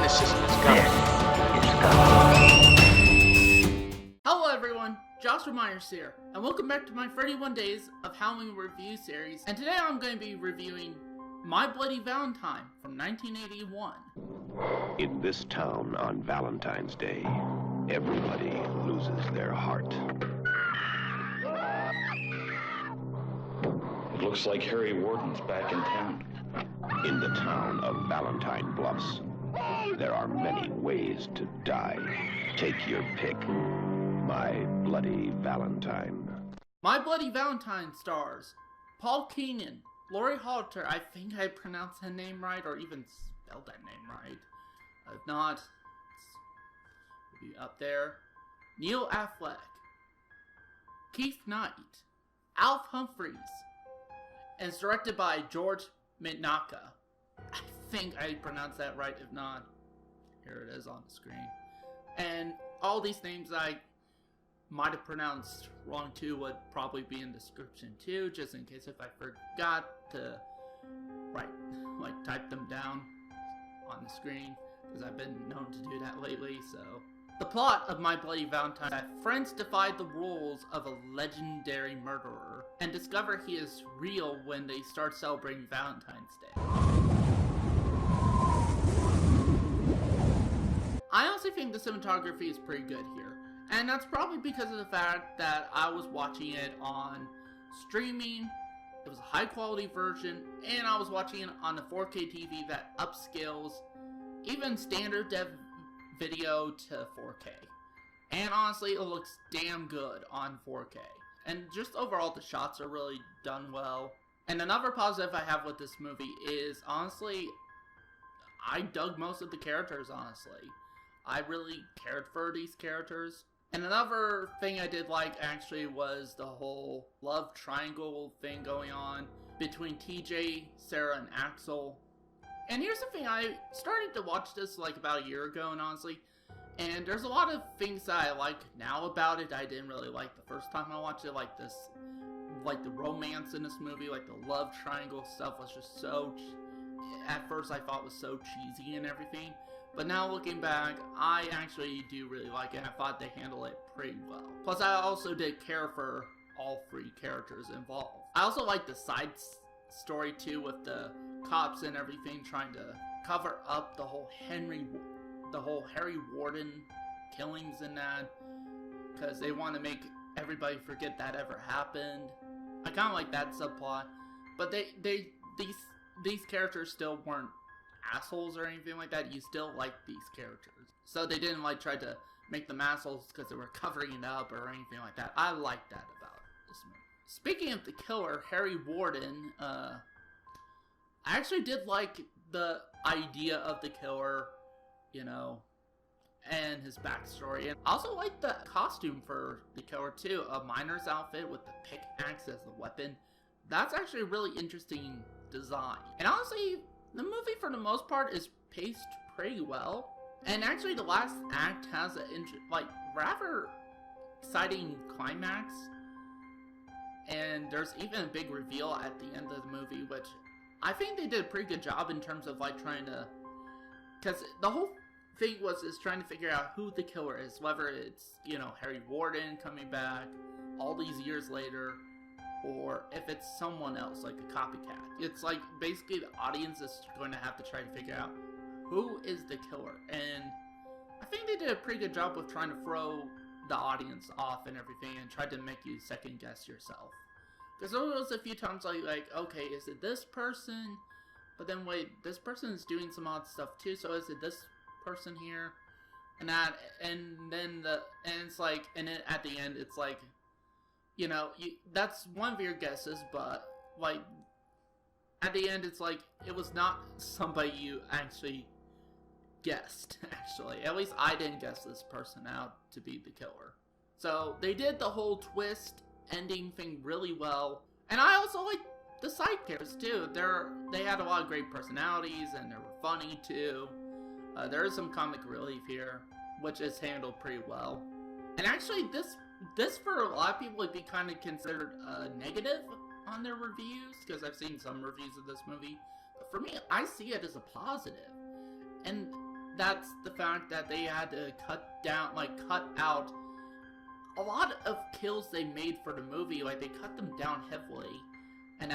cynicism is gone. Hello everyone, Joshua Myers here, and welcome back to my 31 Days of Halloween review series, and today I'm going to be reviewing My Bloody Valentine from 1981. In this town on Valentine's Day, everybody loses their heart. It looks like Harry Warden's back in town. In the town of Valentine Bluffs, there are many ways to die. Take your pick. My Bloody Valentine. My Bloody Valentine stars Paul Keenan, Laurie Halter, I think I pronounced her name right, or even spelled that name right. If not, it'll be up there. Neil Affleck, Keith Knight, Alf Humphreys, and it's directed by George Mitnaka. I think I pronounced that right. If not, here it is on the screen. And all these names I might have pronounced wrong too would probably be in the description too, just in case if I forgot to type them down on the screen, because I've been known to do that lately. So the plot of My Bloody Valentine is that friends defy the rules of a legendary murderer and discover he is real when they start celebrating Valentine's Day. I honestly think the cinematography is pretty good here, and that's probably because of the fact that I was watching it on streaming. It was a high quality version, and I was watching it on a 4K TV that upscales even standard dev video to 4K. And honestly, it looks damn good on 4K. And just overall, the shots are really done well. And another positive I have with this movie is, honestly, I dug most of the characters, honestly. I really cared for these characters. And another thing I did like, actually, was the whole love triangle thing going on between TJ, Sarah, and Axel. And here's the thing, I started to watch this like about a year ago, and honestly, and there's a lot of things that I like now about it I didn't really like the first time I watched it, like the romance in this movie, like the love triangle stuff was just so, at first I thought was so cheesy and everything. But now looking back, I actually do really like it. I thought they handled it pretty well. Plus, I also did care for all three characters involved. I also like the side story too, with the cops and everything trying to cover up the whole Harry Warden killings in that, because they want to make everybody forget that ever happened. I kind of like that subplot, but these characters still weren't assholes or anything like that. You still like these characters, so they didn't like try to make them assholes because they were covering it up or anything like that. I like that about this movie. Speaking of the killer, Harry Warden, I actually did like the idea of the killer, you know, and his backstory. And I also like the costume for the killer too, a miner's outfit with the pickaxe as the weapon. That's actually a really interesting design. And honestly, the movie, for the most part, is paced pretty well. And actually, the last act has a rather exciting climax. And there's even a big reveal at the end of the movie, which I think they did a pretty good job in terms of trying to, because the whole thing is trying to figure out who the killer is, whether it's, you know, Harry Warden coming back all these years later, or if it's someone else, like a copycat. It's like, basically the audience is going to have to try to figure out who is the killer. And I think they did a pretty good job with trying to throw the audience off and everything, and tried to make you second guess yourself. Because there was a few times like, okay, is it this person? But then wait, this person is doing some odd stuff too, so is it this person here? And that, and then it's like, and then at the end, it's like, you know, that's one of your guesses, but, like, at the end, it's like, it was not somebody you actually guessed, actually. At least I didn't guess this person out to be the killer. So, they did the whole twist ending thing really well. And I also like the side characters, too. They had a lot of great personalities, and they were funny, too. There is some comic relief here, which is handled pretty well. And actually, this for a lot of people would be kind of considered negative on their reviews, because I've seen some reviews of this movie. But for me, I see it as a positive. And that's the fact that they had to cut out a lot of kills they made for the movie. Like, they cut them down heavily. And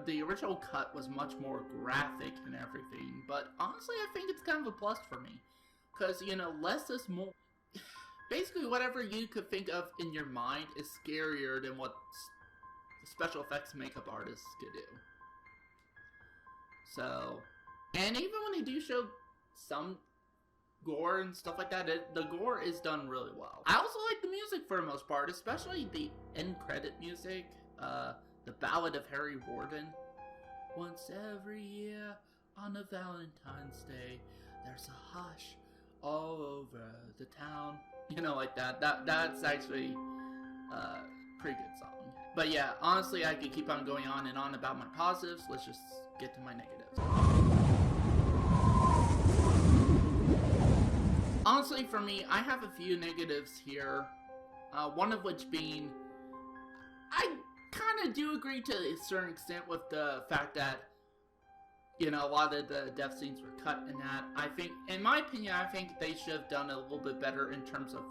the original cut was much more graphic and everything. But honestly, I think it's kind of a plus for me. Because, you know, less is more. Basically, whatever you could think of in your mind is scarier than what special effects makeup artists could do. So, and even when they do show some gore and stuff like that, the gore is done really well. I also like the music for the most part, especially the end credit music, the Ballad of Harry Warden. Once every year on a Valentine's Day, there's a hush all over the town. You know, like that. That's actually a pretty good song. But yeah, honestly, I could keep on going on and on about my positives. Let's just get to my negatives. Honestly, for me, I have a few negatives here. One of which being, I kind of do agree to a certain extent with the fact that, you know, a lot of the death scenes were cut in that. I think, in my opinion, I think they should have done a little bit better in terms of,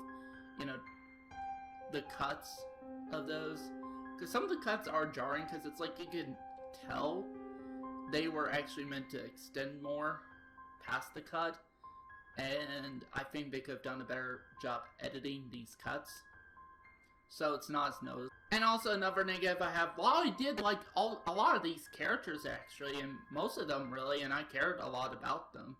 you know, the cuts of those. Because some of the cuts are jarring, because it's like you can tell they were actually meant to extend more past the cut. And I think they could have done a better job editing these cuts, so it's not as noticeable. And also another negative I have, while I did like a lot of these characters actually, and most of them really, and I cared a lot about them,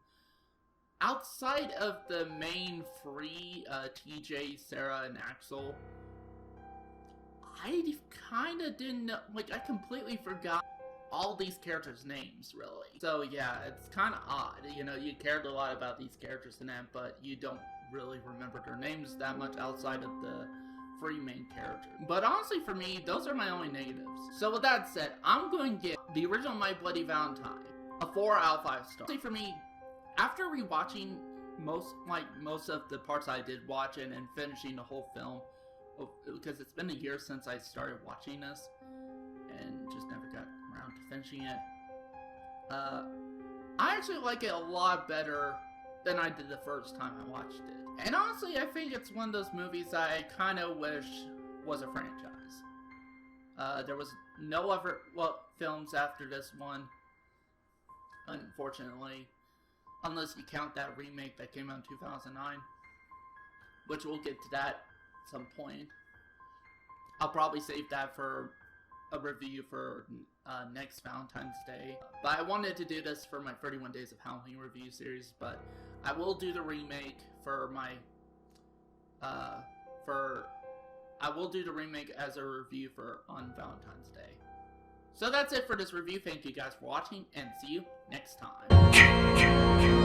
outside of the main three, TJ, Sarah, and Axel, I kind of didn't know, like, I completely forgot all these characters' names, really. So yeah, it's kind of odd. You know, you cared a lot about these characters in that, but you don't really remember their names that much outside of the three main characters. But honestly, for me, those are my only negatives. So with that said, I'm going to give the original My Bloody Valentine a 4 out of 5 stars. For me, after rewatching most of the parts I did watch and finishing the whole film, because it's been a year since I started watching this, and just never got around to finishing it. I actually like it a lot better than I did the first time I watched it. And honestly, I think it's one of those movies I kind of wish was a franchise. There was no other films after this one, unfortunately. Unless you count that remake that came out in 2009. Which we'll get to that at some point. I'll probably save that for a review for next Valentine's Day. But I wanted to do this for my 31 Days of Halloween review series, but I will do the remake for my I will do the remake as a review on Valentine's Day. So that's it for this review. Thank you guys for watching, and see you next time.